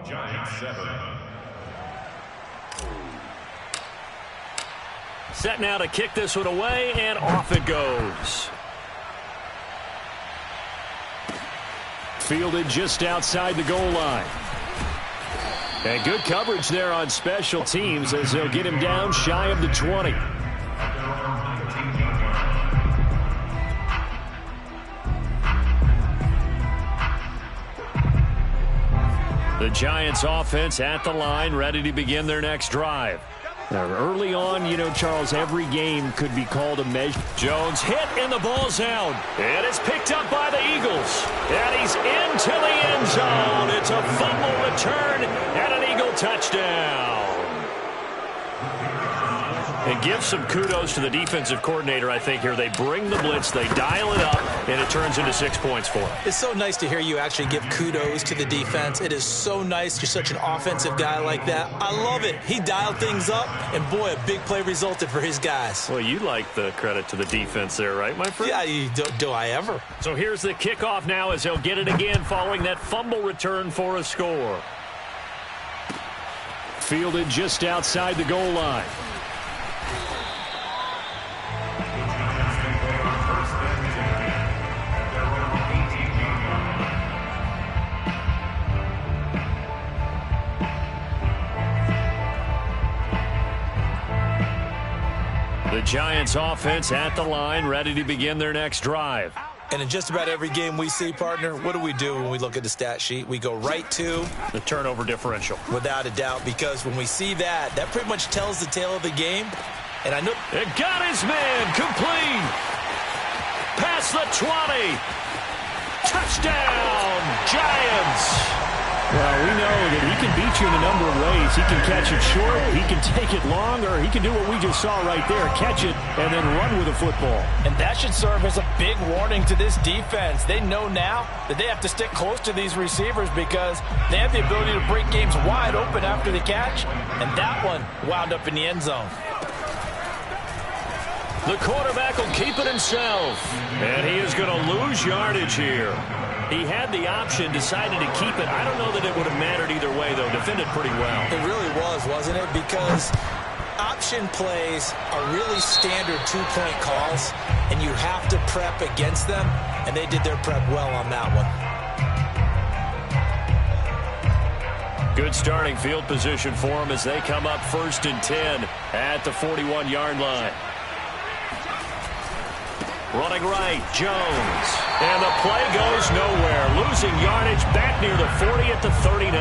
Giants 7. Set now to kick this one away, and off it goes. Fielded just outside the goal line. And good coverage there on special teams as they'll get him down shy of the 20. The Giants offense at the line, ready to begin their next drive. Now, early on, you know, Charles, every game could be called a measure. Jones hit, and the ball's out. And it's picked up by the Eagles. And he's into the end zone. It's a fumble return and an Eagle touchdown. And give some kudos to the defensive coordinator, I think, here. They bring the blitz, they dial it up, and it turns into 6 points for them. It's so nice to hear you actually give kudos to the defense. It is so nice. You're such an offensive guy like that. I love it. He dialed things up, and boy, a big play resulted for his guys. Well, you like the credit to the defense there, right, my friend? Yeah, do I ever. So here's the kickoff now as they'll get it again following that fumble return for a score. Fielded just outside the goal line. The Giants offense at the line, ready to begin their next drive. And in just about every game we see, partner, what do when we look at the stat sheet? We go right to the turnover differential. Without a doubt, because when we see that, that pretty much tells the tale of the game. And I know it got his man complete. Past the 20. Touchdown, Giants. Well, we know that he can beat you in a number of ways. He can catch it short, he can take it long, or he can do what we just saw right there, catch it and then run with the football. And that should serve as a big warning to this defense. They know now that they have to stick close to these receivers because they have the ability to break games wide open after the catch, and that one wound up in the end zone. The quarterback will keep it himself, and he is going to lose yardage here. He had the option, decided to keep it. I don't know that it would have mattered either way, though. Defended pretty well. It really was, wasn't it? Because option plays are really standard two-point calls, and you have to prep against them, and they did their prep well on that one. Good starting field position for them as they come up 1st and 10 at the 41-yard line. Running right, Jones. And the play goes nowhere. Losing yardage back near the 40 at the 39.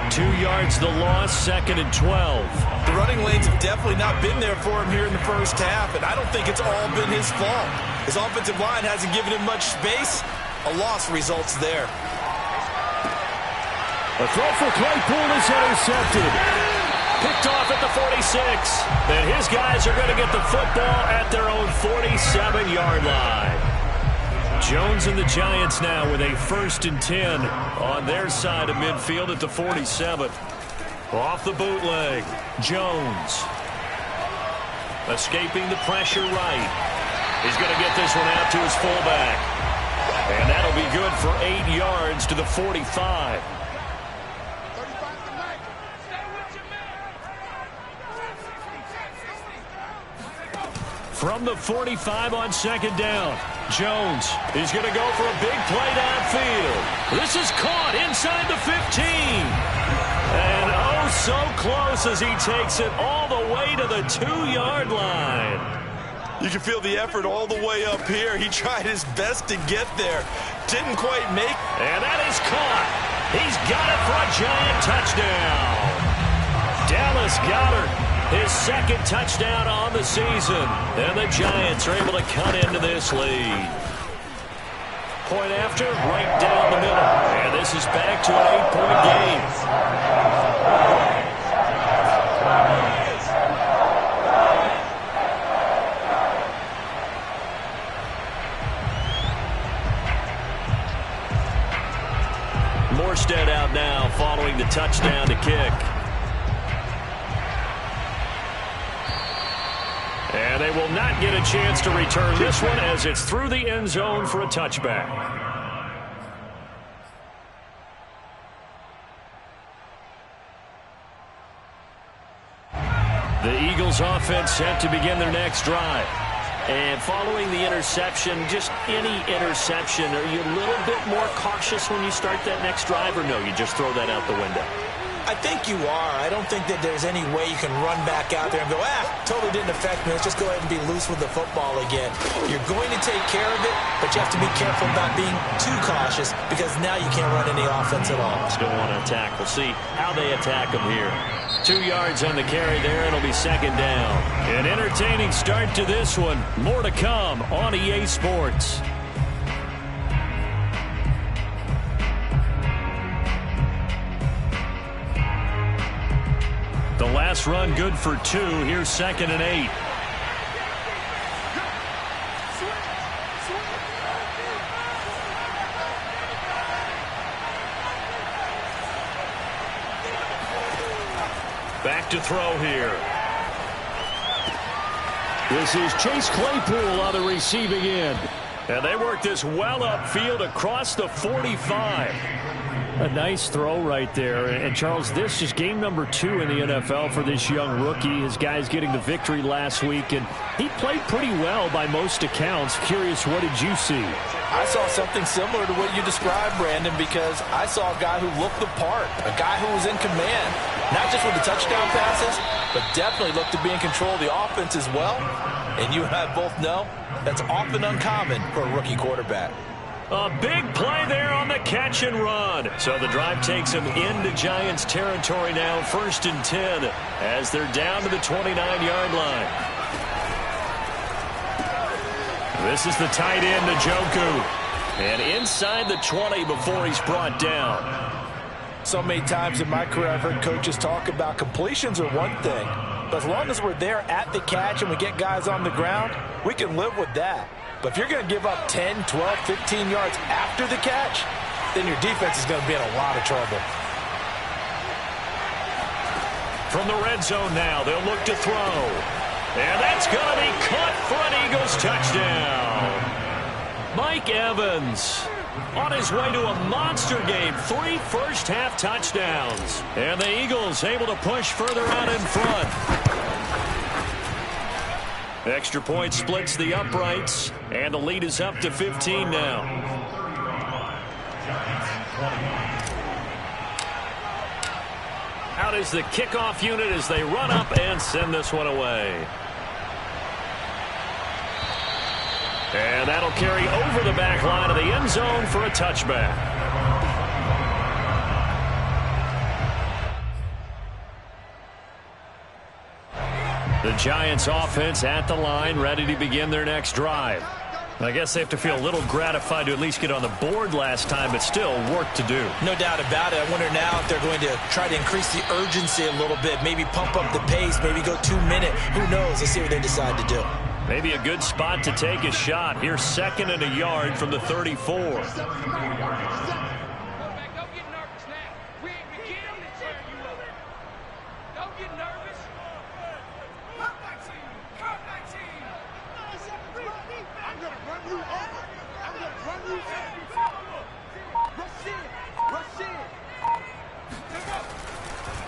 2 yards the loss, 2nd and 12. The running lanes have definitely not been there for him here in the first half, and I don't think it's all been his fault. His offensive line hasn't given him much space. A loss results there. A throw for Claypool is intercepted. Picked off at the 46. And his guys are going to get the football at their own 47-yard line. Jones and the Giants now with a 1st and 10 on their side of midfield at the 47. Off the bootleg, Jones. Escaping the pressure right. He's going to get this one out to his fullback. And that'll be good for 8 yards to the 45. From the 45 on 2nd down, Jones is going to go for a big play downfield. This is caught inside the 15. And oh, so close as he takes it all the way to the 2-yard line. You can feel the effort all the way up here. He tried his best to get there. Didn't quite make. And that is caught. He's got it for a Giant touchdown. Dallas Goedert. His 2nd touchdown on the season. And the Giants are able to cut into this lead. Point after, right down the middle. And this is back to an 8-point game. Morstead out now following the touchdown to kick. And they will not get a chance to return this one as it's through the end zone for a touchback. The Eagles offense set to begin their next drive. And following the interception, just any interception, are you a little bit more cautious when you start that next drive, or no, you just throw that out the window? I think you are. I don't think that there's any way you can run back out there and go, totally didn't affect me. Let's just go ahead and be loose with the football again. You're going to take care of it, but you have to be careful about being too cautious because now you can't run any offense at all. Still want to attack. We'll see how they attack them here. 2 yards on the carry there. It'll be second down. An entertaining start to this one. More to come on EA Sports. The last run good for 2. Here's 2nd and 8. Back to throw here. This is Chase Claypool on the receiving end. And they work this well upfield across the 45. A nice throw right there. And, Charles, this is game number 2 in the NFL for this young rookie. His guys getting the victory last week, and he played pretty well by most accounts. Curious, what did you see? I saw something similar to what you described, Brandon, because I saw a guy who looked the part, a guy who was in command, not just with the touchdown passes, but definitely looked to be in control of the offense as well. And you and I both know that's often uncommon for a rookie quarterback. A big play there on the catch and run. So the drive takes them into Giants territory now, 1st and 10, as they're down to the 29-yard line. This is the tight end, Njoku. And inside the 20 before he's brought down. So many times in my career I've heard coaches talk about completions are one thing. But as long as we're there at the catch and we get guys on the ground, we can live with that. But if you're going to give up 10, 12, 15 yards after the catch, then your defense is going to be in a lot of trouble. From the red zone now, they'll look to throw. And that's going to be caught for an Eagles touchdown. Mike Evans on his way to a monster game. 3 first-half touchdowns. And the Eagles able to push further out in front. Extra point splits the uprights, and the lead is up to 15 now. Out is the kickoff unit as they run up and send this one away. And that'll carry over the back line of the end zone for a touchback. The Giants offense at the line, ready to begin their next drive. I guess they have to feel a little gratified to at least get on the board last time, but still work to do. No doubt about it. I wonder now if they're going to try to increase the urgency a little bit, maybe pump up the pace, maybe go 2 minute. Who knows? Let's see what they decide to do. Maybe a good spot to take a shot. Here's 2nd and a yard from the 34.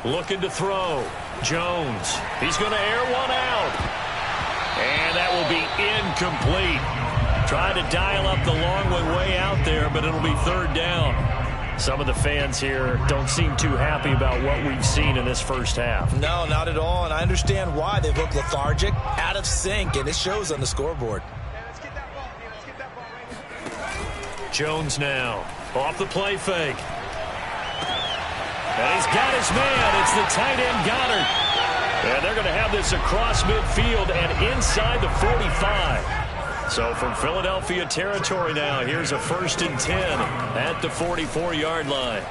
Looking to throw. Jones. He's going to air one out. And that will be incomplete. Trying to dial up the long one way out there, but it'll be 3rd down. Some of the fans here don't seem too happy about what we've seen in this first half. No, not at all, and I understand why. They look lethargic, out of sync, and it shows on the scoreboard. Jones now. Off the play fake. And he's got his man. It's the tight end, Goddard. And they're going to have this across midfield and inside the 45. So from Philadelphia territory now, here's a 1st and 10 at the 44-yard line.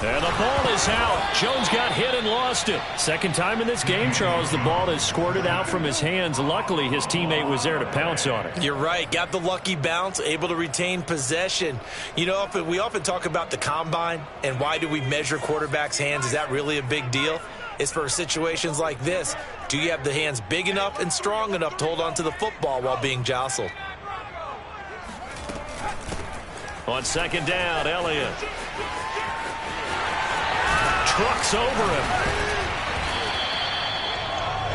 And the ball is out. Jones got hit and lost it. Second time in this game, Charles, the ball has squirted out from his hands. Luckily, his teammate was there to pounce on it. You're right. Got the lucky bounce, able to retain possession. You know, we often talk about the combine and why do we measure quarterbacks' hands. Is that really a big deal? It's for situations like this. Do you have the hands big enough and strong enough to hold on to the football while being jostled? On 2nd down, Elliott. Trucks over him.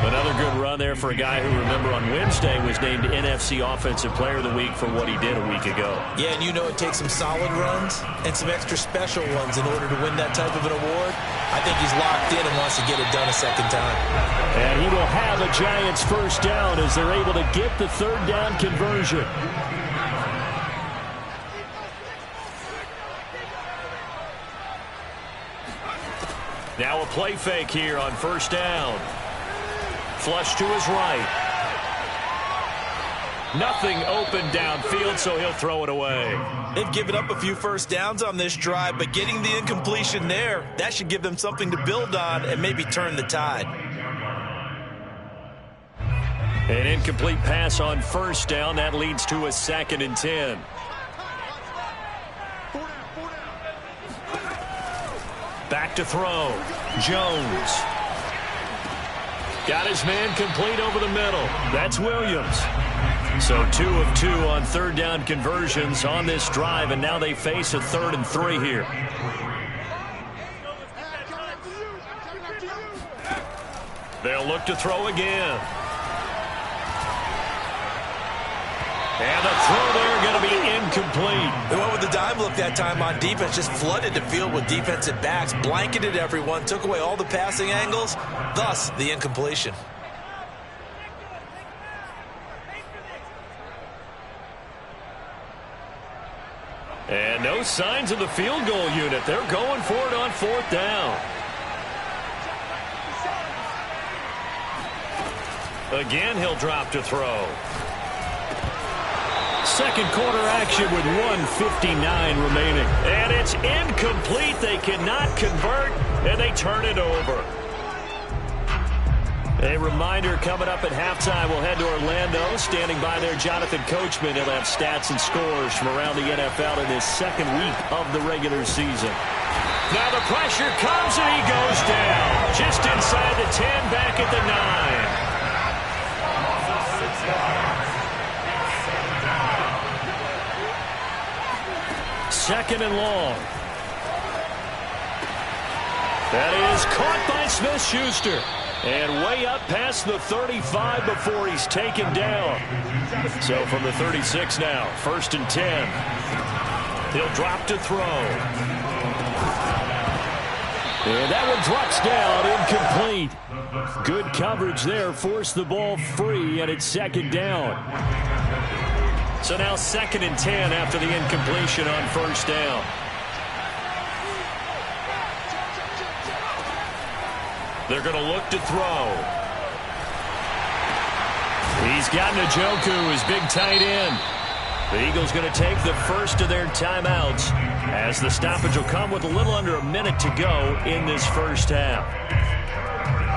Another good run there for a guy who, remember, on Wednesday was named NFC Offensive Player of the Week for what he did a week ago. Yeah, and you know it takes some solid runs and some extra special ones in order to win that type of an award. I think he's locked in and wants to get it done a second time. And he will have a Giants first down as they're able to get the third down conversion. Now a play fake here on first down. Flush to his right. Nothing open downfield, so he'll throw it away. They've given up a few first downs on this drive, but getting the incompletion there, that should give them something to build on and maybe turn the tide. An incomplete pass on first down. That leads to a 2nd and 10. Back to throw. Jones. Got his man complete over the middle. That's Williams. So 2 of 2 on third down conversions on this drive, and now they face a 3rd and 3 here. They'll look to throw again. And the throw there going to be incomplete. They went with the dime look that time on defense, just flooded the field with defensive backs, blanketed everyone, took away all the passing angles, thus the incompletion. And no signs of the field goal unit. They're going for it on 4th down. Again, he'll drop to throw. Second quarter action with 1:59 remaining. And it's incomplete. They cannot convert, and they turn it over. A reminder coming up at halftime. We'll head to Orlando. Standing by there, Jonathan Coachman. He'll have stats and scores from around the NFL in this second week of the regular season. Now the pressure comes, and he goes down. Just inside the 10, back at the 9. Second and long. That is caught by Smith-Schuster. And way up past the 35 before he's taken down. So from the 36 now, 1st and 10. He'll drop to throw. And that one drops down, incomplete. Good coverage there, forced the ball free, and it's 2nd down. So now 2nd and 10 after the incompletion on first down. They're going to look to throw. He's got Njoku, his big tight end. The Eagles going to take the first of their timeouts as the stoppage will come with a little under a minute to go in this first half.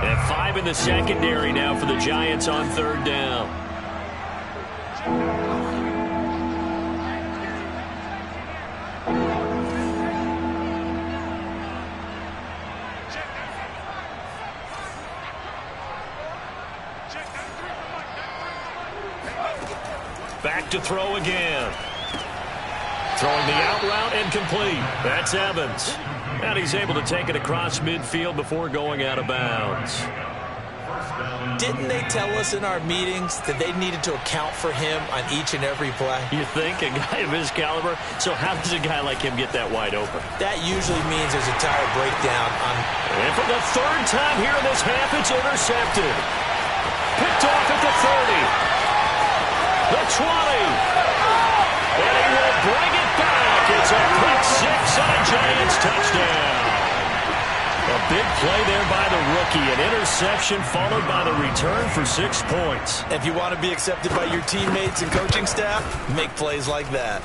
And 5 in the secondary now for the Giants on third down. Back to throw again. Throwing the out route incomplete. That's Evans. And he's able to take it across midfield before going out of bounds. Didn't they tell us in our meetings that they needed to account for him on each and every play? You think? A guy of his caliber? So how does a guy like him get that wide open? That usually means there's a tire breakdown on. And for the 3rd time here in this half, it's intercepted. Picked off at the 30. The 20. And he will bring it back. It's a pick 6 on a Giants touchdown. A big play there by the rookie. An interception followed by the return for 6 points. If you want to be accepted by your teammates and coaching staff, make plays like that.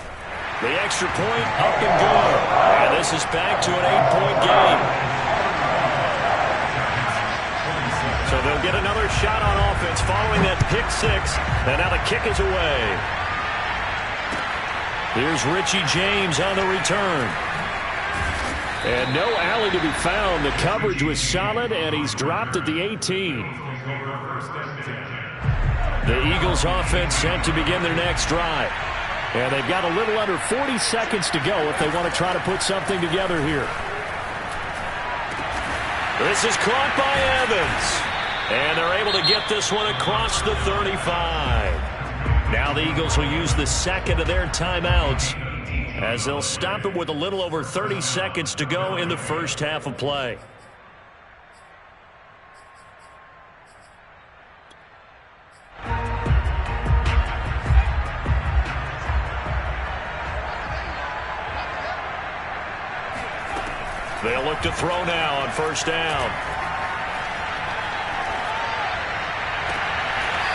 The extra point up and good. And this is back to an 8-point game. So they'll get another shot on offense following that pick 6. And now the kick is away. Here's Richie James on the return. And no alley to be found. The coverage was solid, and he's dropped at the 18. The Eagles offense set to begin their next drive. And they've got a little under 40 seconds to go if they want to try to put something together here. This is caught by Evans. And they're able to get this one across the 35. Now the Eagles will use the second of their timeouts as they'll stop it with a little over 30 seconds to go in the first half of play. They'll look to throw now on first down.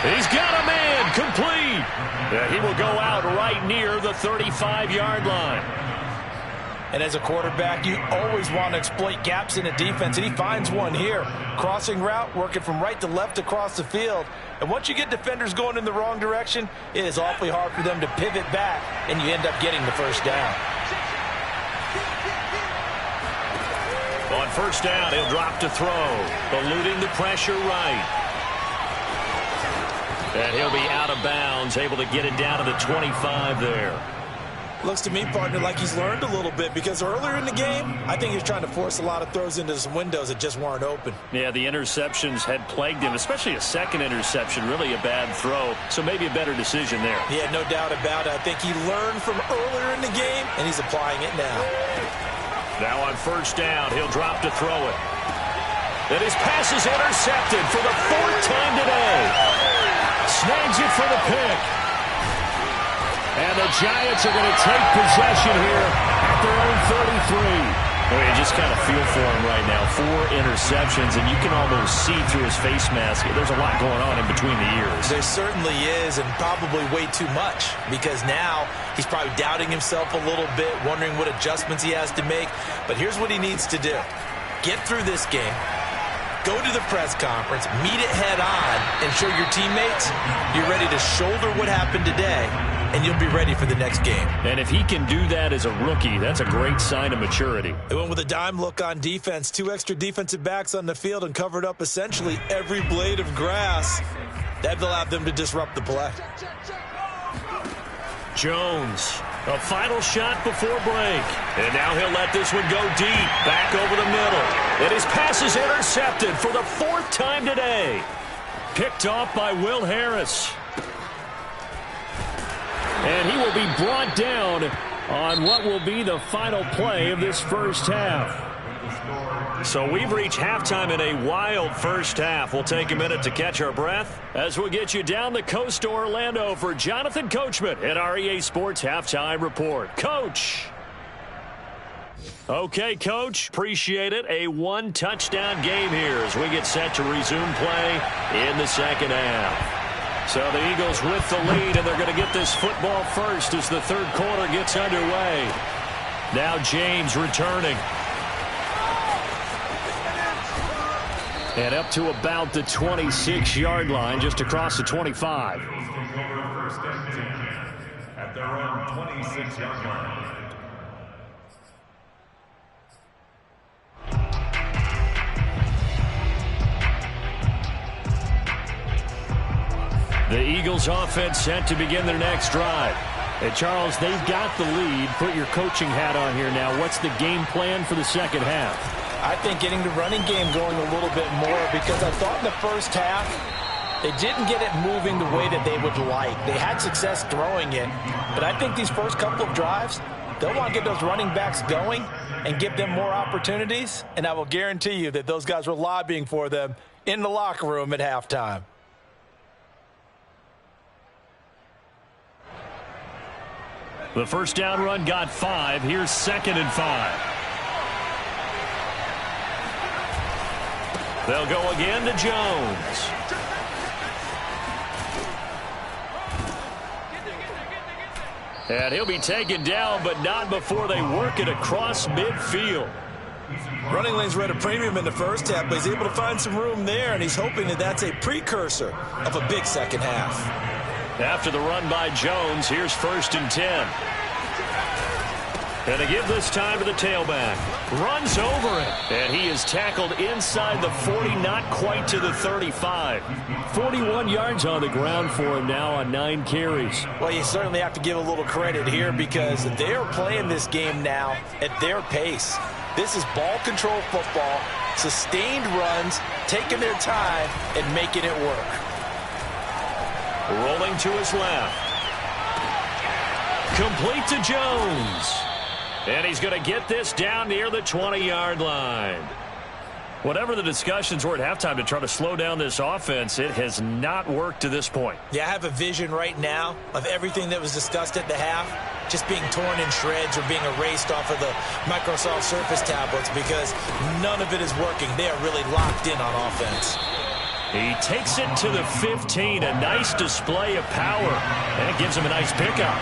He's got a man, complete. Yeah, he will go out right near the 35-yard line. And as a quarterback, you always want to exploit gaps in a defense, and he finds one here. Crossing route, working from right to left across the field. And once you get defenders going in the wrong direction, it is awfully hard for them to pivot back, and you end up getting the first down. On first down, he'll drop to throw, eluding the pressure right. And he'll be out of bounds, able to get it down to the 25 there. Looks to me, partner, like he's learned a little bit, because earlier in the game, I think he was trying to force a lot of throws into some windows that just weren't open. Yeah, the interceptions had plagued him, especially a second interception, really a bad throw, so maybe a better decision there. Yeah, no doubt about it. I think he learned from earlier in the game, and he's applying it now. Now on first down, he'll drop to throw it. And his pass is intercepted for the fourth time today. Snags it for the pick. And the Giants are going to take possession here at their own 33. Well, you just kind of feel for him right now. 4 interceptions, and you can almost see through his face mask. There's a lot going on in between the ears. There certainly is, and probably way too much, because now he's probably doubting himself a little bit, wondering what adjustments he has to make. But here's what he needs to do. Get through this game. Go to the press conference, meet it head on, and show your teammates you're ready to shoulder what happened today, and you'll be ready for the next game. And if he can do that as a rookie, that's a great sign of maturity. They went with a dime look on defense, 2 extra defensive backs on the field, and covered up essentially every blade of grass. That allowed them to disrupt the play. Jones, a final shot before break. And now he'll let this one go deep, back over the middle. And his pass is intercepted for the 4th time today. Picked off by Will Harris. And he will be brought down on what will be the final play of this first half. So we've reached halftime in a wild first half. We'll take a minute to catch our breath as we'll get you down the coast to Orlando for Jonathan Coachman at our EA Sports Halftime Report. Coach. Okay, Coach. Appreciate it. A 1-touchdown game here as we get set to resume play in the second half. So the Eagles with the lead, and they're going to get this football first as the third quarter gets underway. Now James returning. And up to about the 26-yard line, just across the 25. At their own 26-yard line. The Eagles offense set to begin their next drive. And Charles, they've got the lead. Put your coaching hat on here now. What's the game plan for the second half? I think getting the running game going a little bit more, because I thought in the first half they didn't get it moving the way that they would like. They had success throwing it, but I think these first couple of drives, they'll want to get those running backs going and give them more opportunities, and I will guarantee you that those guys were lobbying for them in the locker room at halftime. The first down run got 5. Here's 2nd and 5. They'll go again to Jones. And he'll be taken down, but not before they work it across midfield. Running lanes were at a premium in the first half, but he's able to find some room there, and he's hoping that that's a precursor of a big second half. After the run by Jones, here's 1st and 10. And they give this time to the tailback. Runs over it. And he is tackled inside the 40, not quite to the 35. 41 yards on the ground for him now on 9 carries. Well, you certainly have to give a little credit here, because they're playing this game now at their pace. This is ball control football, sustained runs, taking their time, and making it work. Rolling to his left. Complete to Jones. And he's going to get this down near the 20-yard line. Whatever the discussions were at halftime to try to slow down this offense, it has not worked to this point. Yeah, I have a vision right now of everything that was discussed at the half just being torn in shreds or being erased off of the Microsoft Surface tablets because none of it is working. They are really locked in on offense. He takes it to the 15. A nice display of power. And it gives him a nice pickup.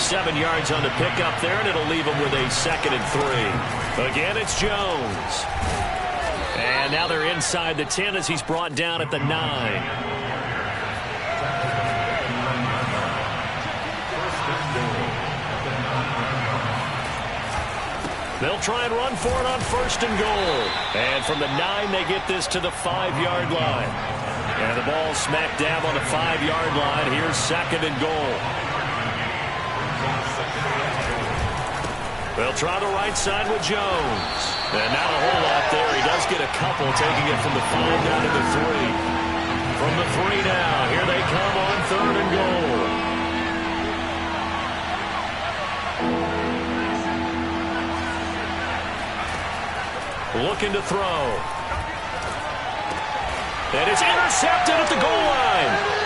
7 yards on the pickup there, and it'll leave him with a 2nd and 3. Again, it's Jones. And now they're inside the 10 as he's brought down at the 9. They'll try and run for it on 1st and goal. And from the 9, they get this to the 5-yard line. And the ball smack dab on the 5-yard line. Here's 2nd and goal. They'll try the right side with Jones. And not a whole lot there. He does get a couple, taking it from the 5 down to the 3. From the 3 now, here they come on 3rd and goal. Looking to throw. And it's intercepted at the goal line.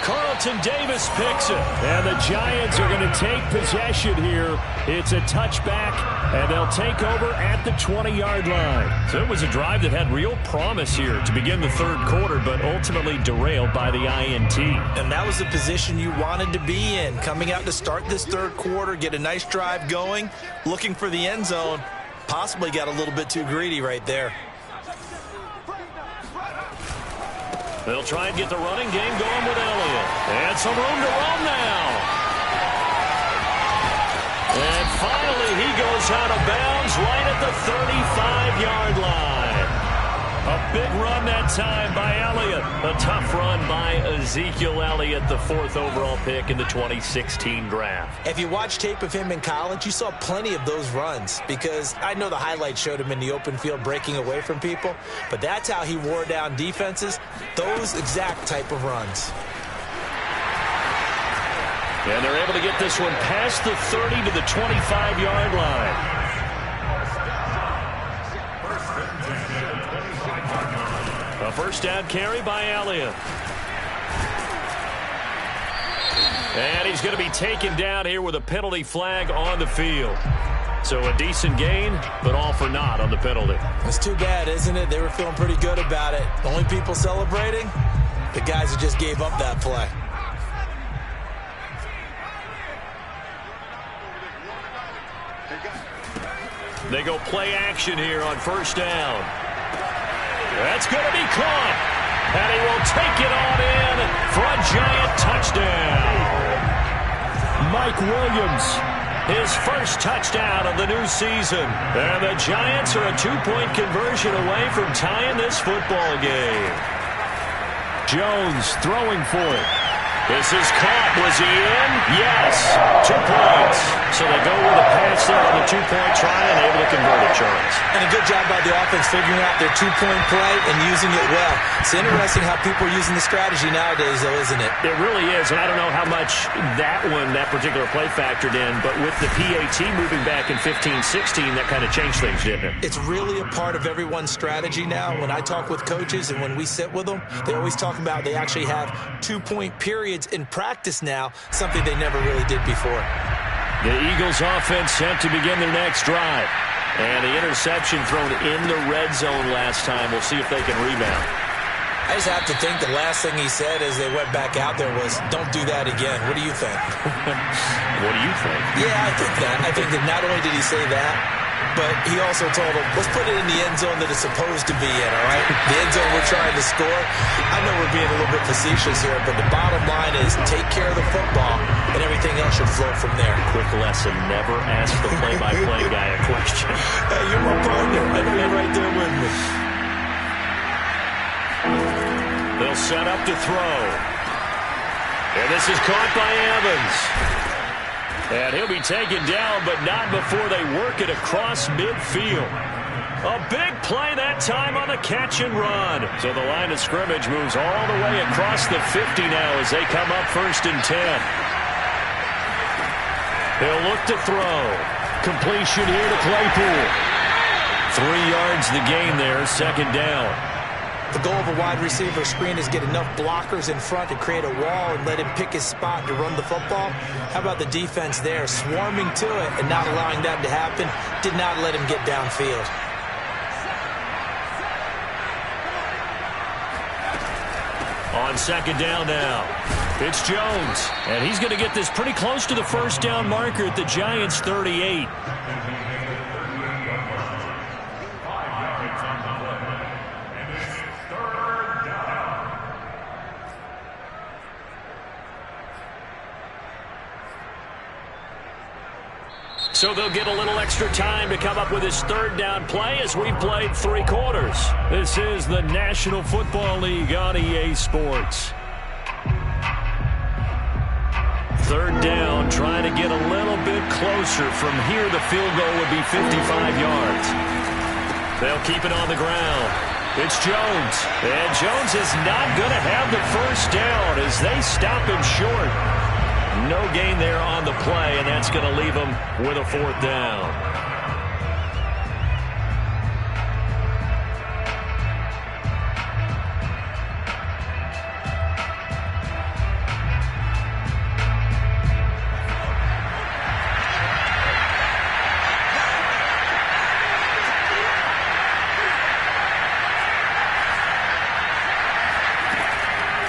Carlton Davis picks it. And the Giants are going to take possession here. It's a touchback, and they'll take over at the 20-yard line. So it was a drive that had real promise here to begin the 3rd quarter, but ultimately derailed by the INT. And that was the position you wanted to be in. Coming out to start this 3rd quarter, get a nice drive going, looking for the end zone. Possibly got a little bit too greedy right there. They'll try and get the running game going with Elliott. And some room to roam now. And finally, he goes out of bounds right at the 35-yard line. A big run that time by Elliott. A tough run by Ezekiel Elliott, the 4th overall pick in the 2016 draft. If you watch tape of him in college, you saw plenty of those runs because I know the highlights showed him in the open field breaking away from people, but that's how he wore down defenses, those exact type of runs. And they're able to get this one past the 30 to the 25-yard line. A 1st down carry by Elliott. And he's going to be taken down here with a penalty flag on the field. So a decent gain, but all for naught on the penalty. It's too bad, isn't it? They were feeling pretty good about it. The only people celebrating, the guys who just gave up that play. They go play action here on 1st down. That's going to be caught. And he will take it on in for a Giant touchdown. Mike Williams, his 1st touchdown of the new season. And the Giants are a 2-point conversion away from tying this football game. Jones throwing for it. This is caught. Was he in? Yes. 2 points. So they go with a pass there on the 2-point try and able to convert it, Charles. And a good job by the offense figuring out their 2-point play and using it well. It's interesting how people are using the strategy nowadays, though, isn't it? It really is, and I don't know how much that particular play factored in, but with the PAT moving back in 15-16, that kind of changed things, didn't it? It's really a part of everyone's strategy now. When I talk with coaches and when we sit with them, they always talk about they actually have 2-point periods in practice now, something they never really did before. The Eagles offense set to begin their next drive. And the interception thrown in the red zone last time. We'll see if they can rebound. I just have to think the last thing he said as they went back out there was, don't do that again. What do you think? What do you think? Yeah, I think that. I think that not only did he say that, but he also told them, let's put it in the end zone that it's supposed to be in, all right? The end zone we're trying to score. I know we're being a little bit facetious here, but the bottom line is take care of the football, and everything else should flow from there. Quick lesson, never ask the play-by-play guy a question. Hey, you're my partner. I know you're right there with me. They'll set up to throw. And this is caught by Evans. And he'll be taken down, but not before they work it across midfield. A big play that time on the catch and run. So the line of scrimmage moves all the way across the 50 now as they come up 1st and 10. He'll look to throw. Completion here to Claypool. 3 yards the gain there, 2nd down. The goal of a wide receiver screen is get enough blockers in front to create a wall and let him pick his spot to run the football. How about the defense there, swarming to it and not allowing that to happen? Did not let him get downfield. On 2nd down now, it's Jones. And he's going to get this pretty close to the 1st down marker at the Giants' 38. So they'll get a little extra time to come up with his 3rd down play as we've played 3 quarters. This is the National Football League on EA Sports. 3rd down, trying to get a little bit closer. From here, the field goal would be 55 yards. They'll keep it on the ground. It's Jones. And Jones is not going to have the 1st down as they stop him short. No gain there on the play, and that's going to leave him with a 4th down.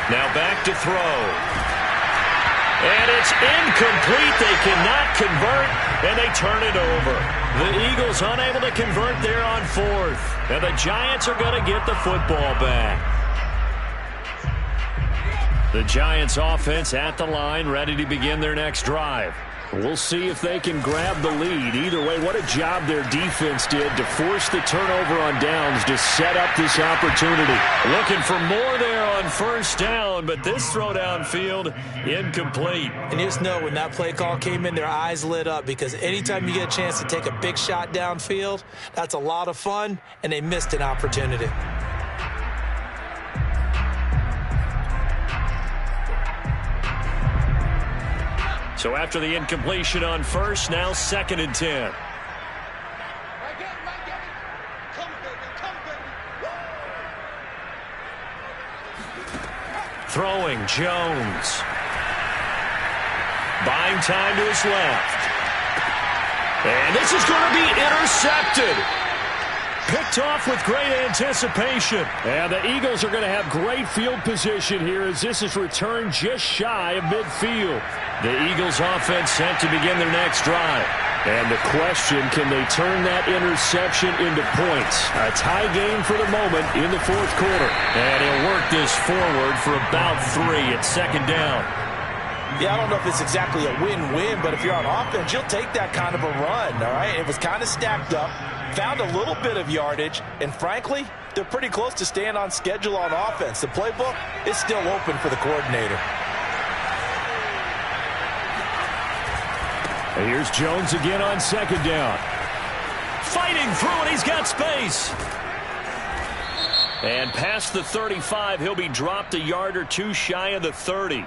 Now back to throw. And it's incomplete. They cannot convert, and they turn it over. The Eagles unable to convert there on 4th. And the Giants are going to get the football back. The Giants offense at the line, ready to begin their next drive. We'll see if they can grab the lead. Either way, what a job their defense did to force the turnover on downs to set up this opportunity. Looking for more there on 1st down, but this throw downfield, incomplete. And you just know when that play call came in, their eyes lit up, because anytime you get a chance to take a big shot downfield, that's a lot of fun, and they missed an opportunity. So after the incompletion on 1st, now 2nd and 10. Throwing, Jones. Buying time to his left. And this is going to be intercepted. Picked off with great anticipation. And the Eagles are going to have great field position here as this is returned just shy of midfield. The Eagles offense set to begin their next drive. And the question, can they turn that interception into points? A tie game for the moment in the 4th quarter. And he'll work this forward for about 3 at 2nd down. Yeah, I don't know if it's exactly a win-win, but if you're on offense, you'll take that kind of a run, all right? It was kind of stacked up, found a little bit of yardage, and frankly, they're pretty close to staying on schedule on offense. The playbook is still open for the coordinator. And here's Jones again on 2nd down. Fighting through, and he's got space. And past the 35, he'll be dropped a yard or 2 shy of the 30.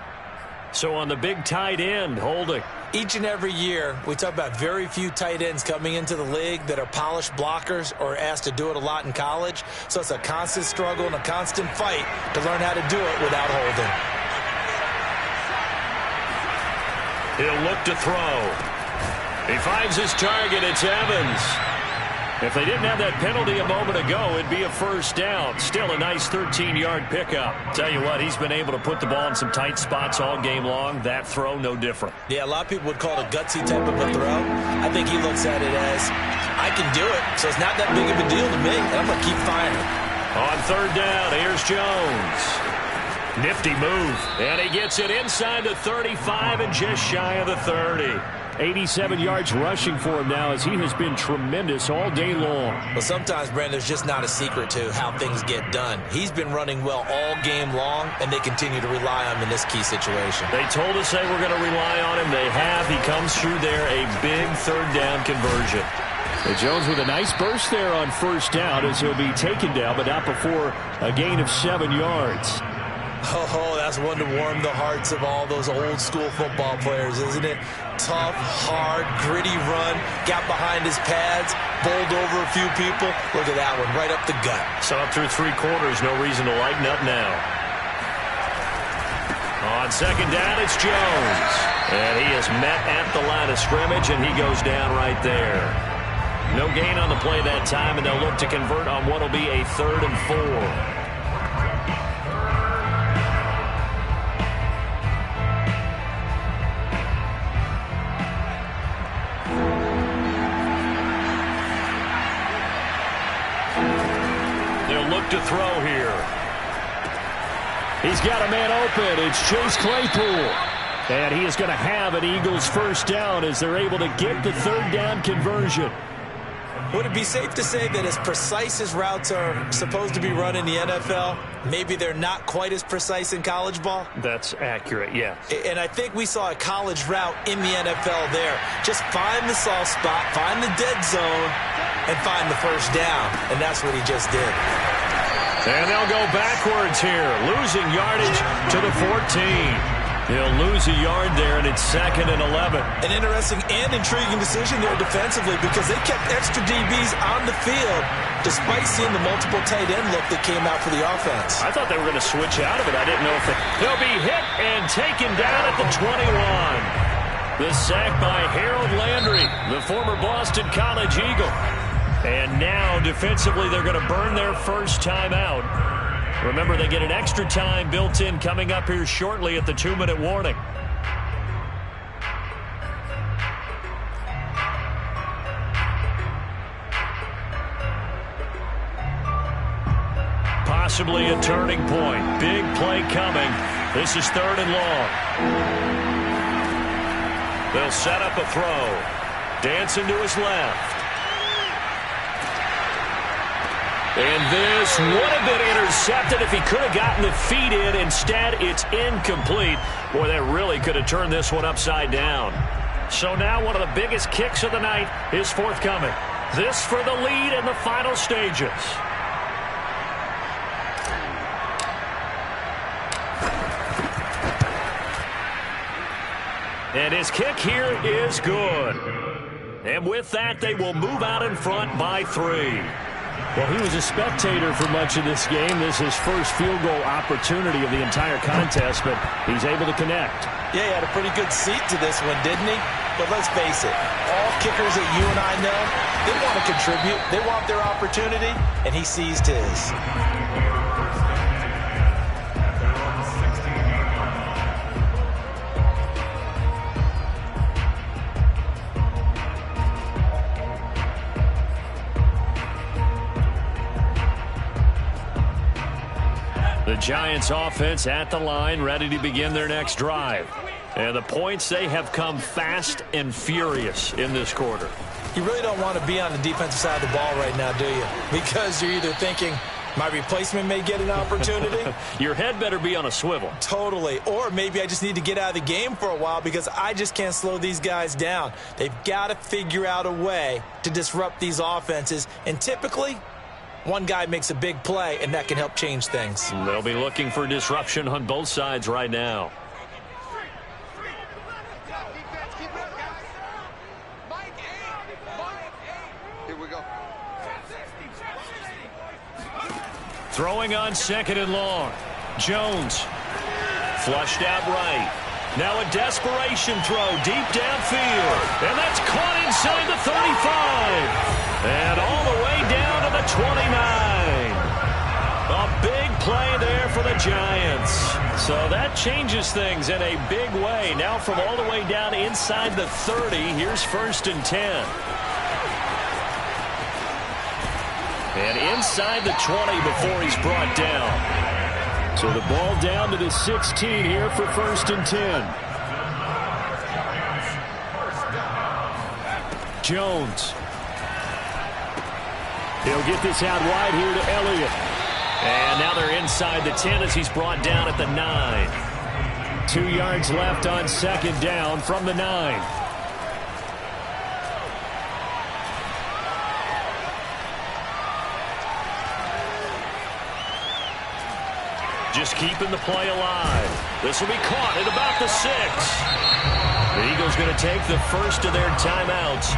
So on the big tight end, Holding. Each and every year, we talk about very few tight ends coming into the league that are polished blockers or asked to do it a lot in college. So it's a constant struggle and a constant fight to learn how to do it without Holding. He'll look to throw. He finds his target. It's Evans. If they didn't have that penalty a moment ago, it'd be a 1st down. Still a nice 13-yard pickup. Tell you what, he's been able to put the ball in some tight spots all game long. That throw, no different. Yeah, a lot of people would call it a gutsy type of a throw. I think he looks at it as, I can do it, so it's not that big of a deal to me, and I'm going to keep firing. On 3rd down, here's Jones. Nifty move, and he gets it inside the 35 and just shy of the 30. 87 yards rushing for him now as he has been tremendous all day long. Well, sometimes, Brandon, there's just not a secret to how things get done. He's been running well all game long, and they continue to rely on him in this key situation. They told us they were going to rely on him. They have. He comes through there, a big 3rd down conversion. And Jones with a nice burst there on first down as he'll be taken down, but not before a gain of 7 yards. Oh, that's one to warm the hearts of all those old school football players, isn't it? Tough, hard, gritty run, got behind his pads, bowled over a few people. Look at that one, right up the gut. So up through 3 quarters, no reason to lighten up now. On second down, it's Jones. And he is met at the line of scrimmage, and he goes down right there. No gain on the play that time, and they'll look to convert on what will be a 3rd and 4. To throw here. He's got a man open. It's Chase Claypool. And he is going to have an Eagles first down as they're able to get the 3rd down conversion. Would it be safe to say that as precise as routes are supposed to be run in the NFL, maybe they're not quite as precise in college ball? That's accurate, yeah. And I think we saw a college route in the NFL there. Just find the soft spot, find the dead zone, and find the first down. And that's what he just did. And they'll go backwards here, losing yardage to the 14. He'll lose a yard there, and it's 2nd and 11. An interesting and intriguing decision there defensively because they kept extra DBs on the field despite seeing the multiple tight end look that came out for the offense. I thought they were going to switch out of it. I didn't know if they'll be hit and taken down at the 21. The sack by Harold Landry, the former Boston College Eagle. And now, defensively, they're going to burn their first time out. Remember, they get an extra time built in coming up here shortly at the 2-minute warning. Possibly a turning point. Big play coming. This is 3rd and long. They'll set up a throw. Dancing to his left. And this would have been intercepted if he could have gotten the feet in. Instead, it's incomplete. Boy, that really could have turned this one upside down. So now one of the biggest kicks of the night is forthcoming. This for the lead in the final stages. And his kick here is good. And with that, they will move out in front by 3. Well, he was a spectator for much of this game. This is his first field goal opportunity of the entire contest, but he's able to connect. Yeah, he had a pretty good seat to this one, didn't he? But let's face it, all kickers that you and I know, they want to contribute. They want their opportunity, and he seized his. The Giants offense at the line, ready to begin their next drive. And the points, they have come fast and furious in this quarter. You really don't want to be on the defensive side of the ball right now, do you? Because you're either thinking, my replacement may get an opportunity. Your head better be on a swivel. Totally. Or maybe I just need to get out of the game for a while because I just can't slow these guys down. They've got to figure out a way to disrupt these offenses. And typically, one guy makes a big play, and that can help change things. They'll be looking for disruption on both sides right now. Here we go. Throwing on 2nd and long. Jones flushed out right. Now a desperation throw deep downfield. And that's caught inside the 35. And all the way down to the 29. A big play there for the Giants. So that changes things in a big way. Now from all the way down inside the 30, here's 1st and 10. And inside the 20 before he's brought down. So the ball down to the 16 here for 1st and 10. Jones. He'll get this out wide here to Elliott. And now they're inside the 10 as he's brought down at the 9. 2 yards left on 2nd down from the 9. just keeping the play alive. This will be caught at about the 6. The Eagles going to take the first of their timeouts.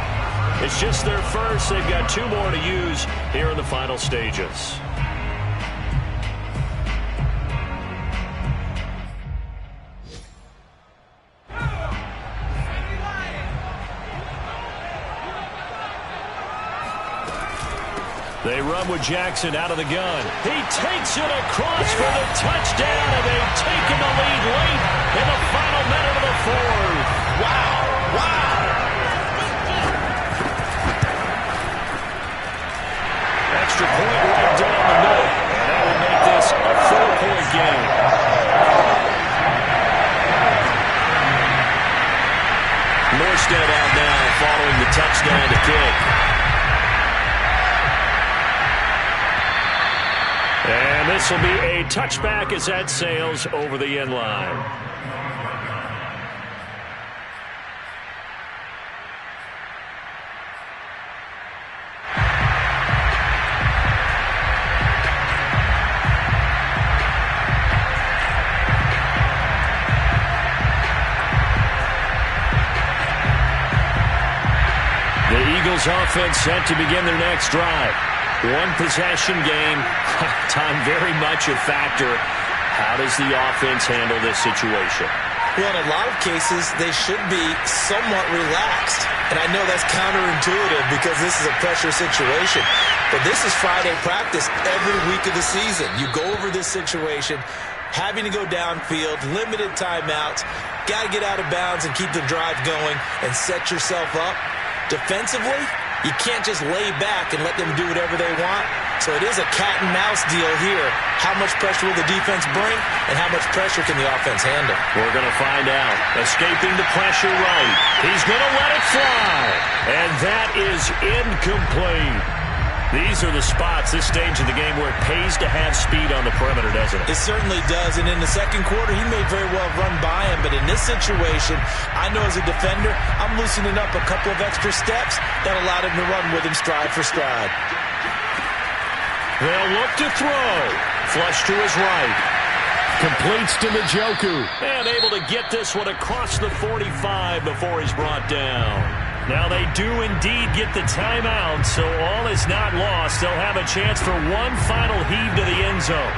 It's just their first. They've got 2 more to use here in the final stages. They run with Jackson out of the gun. He takes it across for the touchdown, and they've taken the lead late in the final minute of the 4th. Wow. Extra point right down the middle, and that will make this a 4-point game. Morstead out now following the touchdown to kick. And this will be a touchback as that sails over the end line. The Eagles offense set to begin their next drive. 1-possession game. Time very much a factor. How does the offense handle this situation? Well, in a lot of cases, they should be somewhat relaxed. And I know that's counterintuitive because this is a pressure situation. But this is Friday practice every week of the season. You go over this situation, having to go downfield, limited timeouts, got to get out of bounds and keep the drive going and set yourself up. Defensively, you can't just lay back and let them do whatever they want. So it is a cat-and-mouse deal here. How much pressure will the defense bring, and how much pressure can the offense handle? We're going to find out. Escaping the pressure right. He's going to let it fly. And that is incomplete. These are the spots, this stage of the game, where it pays to have speed on the perimeter, doesn't it? It certainly does. And in the second quarter, he may very well run by him. But in this situation, I know as a defender, I'm loosening up a couple of extra steps that allowed him to run with him stride for stride. They'll look to throw. Flush to his right. Completes to Njoku. And able to get this one across the 45 before he's brought down. Now they do indeed get the timeout, so all is not lost. They'll have a chance for one final heave to the end zone.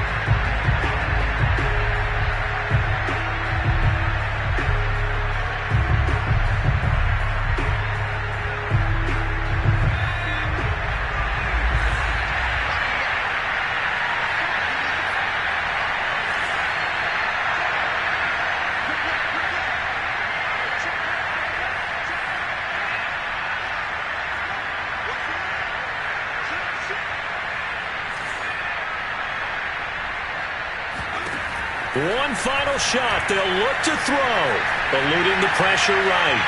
One final shot. They'll look to throw. Eluding the pressure right.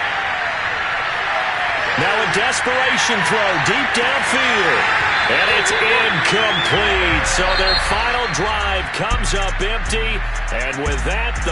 Now a desperation throw deep downfield. And it's incomplete. So their final drive comes up empty. And with that, the